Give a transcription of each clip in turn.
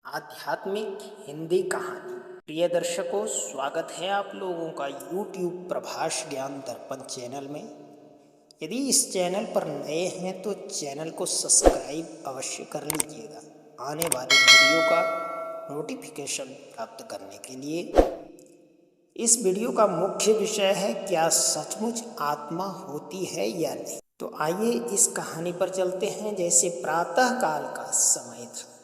आध्यात्मिक हिंदी कहानी। प्रिय दर्शकों, स्वागत है आप लोगों का YouTube प्रभास ज्ञान दर्पण चैनल में। यदि इस चैनल पर नए हैं तो चैनल को सब्सक्राइब अवश्य कर लीजिएगा आने वाली वीडियो का नोटिफिकेशन प्राप्त करने के लिए। इस वीडियो का मुख्य विषय है, क्या सचमुच आत्मा होती है या नहीं। तो आइए इस कहानी पर चलते हैं। जैसे प्रातः काल का समय था,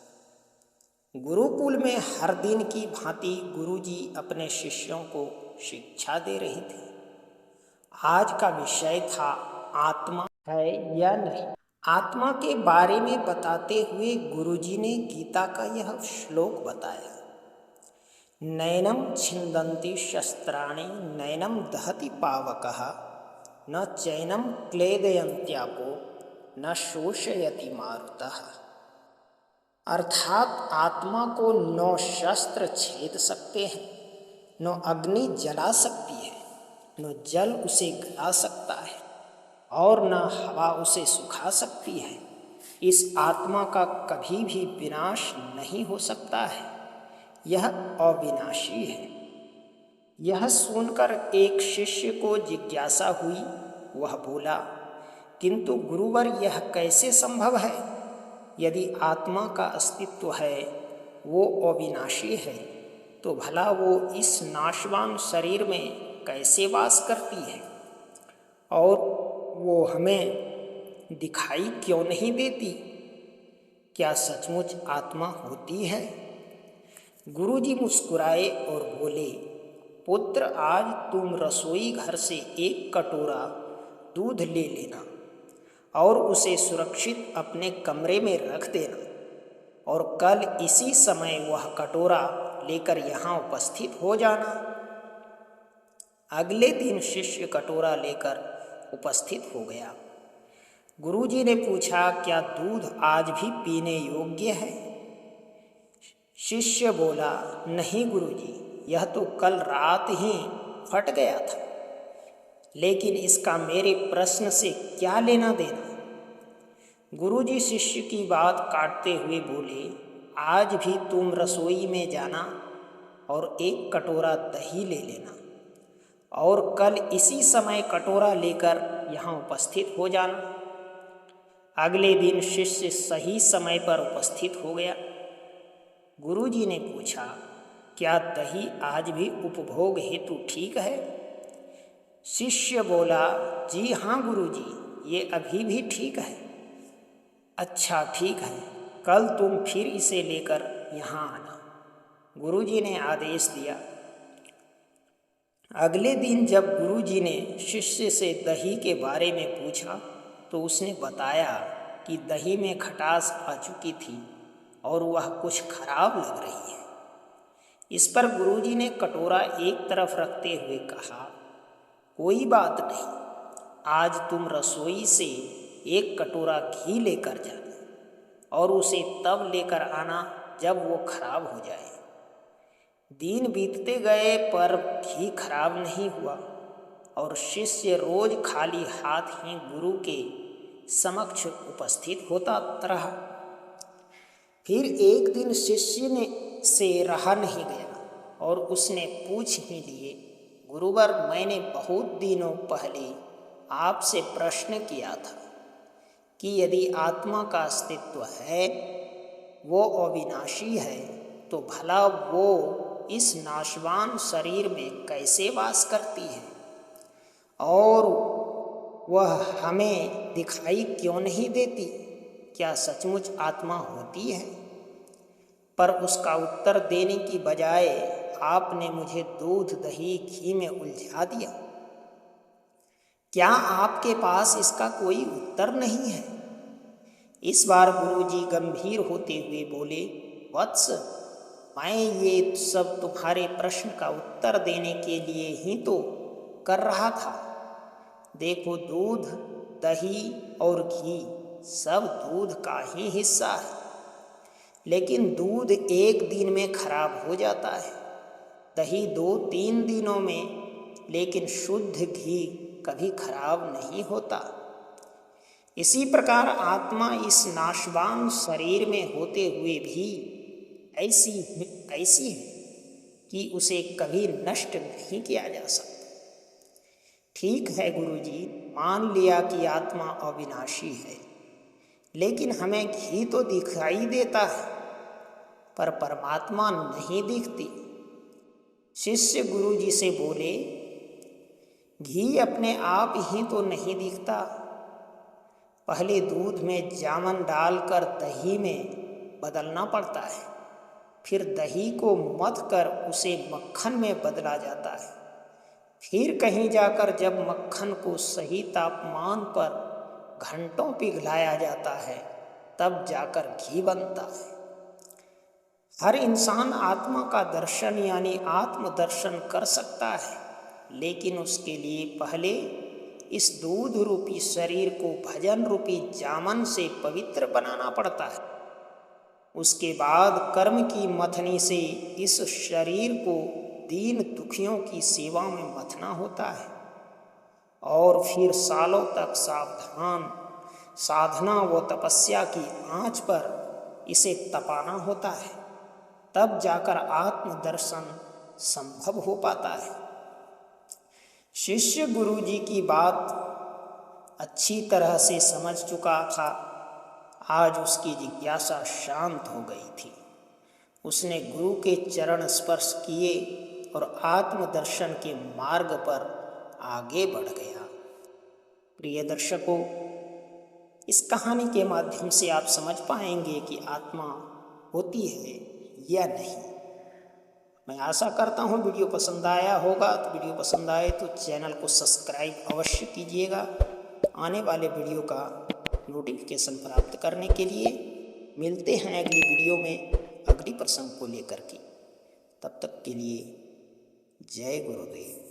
गुरुकुल में हर दिन की भांति गुरुजी अपने शिष्यों को शिक्षा दे रहे थे। आज का विषय था, आत्मा है या नहीं। आत्मा के बारे में बताते हुए गुरुजी ने गीता का यह श्लोक बताया। नैनम छिंदन्ति शस्त्राणि नैनम दहति पावकः न चैनम क्लेदयन्त्यापो न शोषयति मारुतः। अर्थात आत्मा को न शस्त्र छेद सकते हैं, न अग्नि जला सकती है, न जल उसे गला सकता है और न हवा उसे सुखा सकती है। इस आत्मा का कभी भी विनाश नहीं हो सकता है, यह अविनाशी है। यह सुनकर एक शिष्य को जिज्ञासा हुई। वह बोला, किंतु गुरुवर, यह कैसे संभव है? यदि आत्मा का अस्तित्व है, वो अविनाशी है, तो भला वो इस नाशवान शरीर में कैसे वास करती है और वो हमें दिखाई क्यों नहीं देती? क्या सचमुच आत्मा होती है? गुरुजी मुस्कुराए और बोले, पुत्र, आज तुम रसोई घर से एक कटोरा दूध ले लेना और उसे सुरक्षित अपने कमरे में रख देना, और कल इसी समय वह कटोरा लेकर यहाँ उपस्थित हो जाना। अगले दिन शिष्य कटोरा लेकर उपस्थित हो गया। गुरुजी ने पूछा, क्या दूध आज भी पीने योग्य है? शिष्य बोला, नहीं गुरुजी, यह तो कल रात ही फट गया था, लेकिन इसका मेरे प्रश्न से क्या लेना देना? गुरुजी शिष्य की बात काटते हुए बोले, आज भी तुम रसोई में जाना और एक कटोरा दही ले लेना, और कल इसी समय कटोरा लेकर यहाँ उपस्थित हो जाना। अगले दिन शिष्य सही समय पर उपस्थित हो गया। गुरुजी ने पूछा, क्या दही आज भी उपभोग हेतु ठीक है? शिष्य बोला, जी हाँ गुरुजी, ये अभी भी ठीक है। अच्छा, ठीक है, कल तुम फिर इसे लेकर यहाँ आना, गुरुजी ने आदेश दिया। अगले दिन जब गुरुजी ने शिष्य से दही के बारे में पूछा तो उसने बताया कि दही में खटास आ चुकी थी और वह कुछ खराब लग रही है। इस पर गुरुजी ने कटोरा एक तरफ रखते हुए कहा, कोई बात नहीं, आज तुम रसोई से एक कटोरा घी लेकर जाना और उसे तब लेकर आना जब वो खराब हो जाए। दिन बीतते गए पर घी खराब नहीं हुआ और शिष्य रोज खाली हाथ ही गुरु के समक्ष उपस्थित होता रहा। फिर एक दिन शिष्य ने से रहा नहीं गया और उसने पूछ ही लिए, गुरुवर, मैंने बहुत दिनों पहले आपसे प्रश्न किया था कि यदि आत्मा का अस्तित्व है, वो अविनाशी है, तो भला वो इस नाशवान शरीर में कैसे वास करती है और वह हमें दिखाई क्यों नहीं देती? क्या सचमुच आत्मा होती है? पर उसका उत्तर देने की बजाय आपने मुझे दूध, दही, घी में उलझा दिया। क्या आपके पास इसका कोई उत्तर नहीं है? इस बार गुरुजी गंभीर होते हुए बोले, वत्स, मैं ये सब तुम्हारे प्रश्न का उत्तर देने के लिए ही तो कर रहा था। देखो, दूध, दही और घी सब दूध का ही हिस्सा है, लेकिन दूध एक दिन में खराब हो जाता है, दही 2-3 दिनों में, लेकिन शुद्ध घी कभी खराब नहीं होता। इसी प्रकार आत्मा इस नाशवान शरीर में होते हुए भी ऐसी ऐसी है कि उसे कभी नष्ट नहीं किया जा सकता। ठीक है गुरुजी, मान लिया कि आत्मा अविनाशी है, लेकिन हमें घी तो दिखाई देता है पर परमात्मा नहीं दिखती। शिष्य गुरुजी से बोले, घी अपने आप ही तो नहीं दिखता, पहले दूध में जामन डालकर दही में बदलना पड़ता है, फिर दही को मथ कर उसे मक्खन में बदला जाता है, फिर कहीं जाकर जब मक्खन को सही तापमान पर घंटों पिघलाया जाता है तब जाकर घी बनता है। हर इंसान आत्मा का दर्शन यानी आत्मदर्शन कर सकता है, लेकिन उसके लिए पहले इस दूध रूपी शरीर को भजन रूपी जामन से पवित्र बनाना पड़ता है। उसके बाद कर्म की मथनी से इस शरीर को दीन दुखियों की सेवा में मथना होता है और फिर सालों तक सावधान साधना व तपस्या की आंच पर इसे तपाना होता है, तब जाकर आत्मदर्शन संभव हो पाता है। शिष्य गुरुजी की बात अच्छी तरह से समझ चुका था। आज उसकी जिज्ञासा शांत हो गई थी। उसने गुरु के चरण स्पर्श किए और आत्मदर्शन के मार्ग पर आगे बढ़ गया। प्रिय दर्शकों, इस कहानी के माध्यम से आप समझ पाएंगे कि आत्मा होती है या नहीं। मैं आशा करता हूँ वीडियो पसंद आया होगा। तो वीडियो पसंद आए तो चैनल को सब्सक्राइब अवश्य कीजिएगा। आने वाले वीडियो का नोटिफिकेशन प्राप्त करने के लिए मिलते हैं अगली वीडियो में अगली प्रसंग को लेकर के। तब तक के लिए जय गुरुदेव।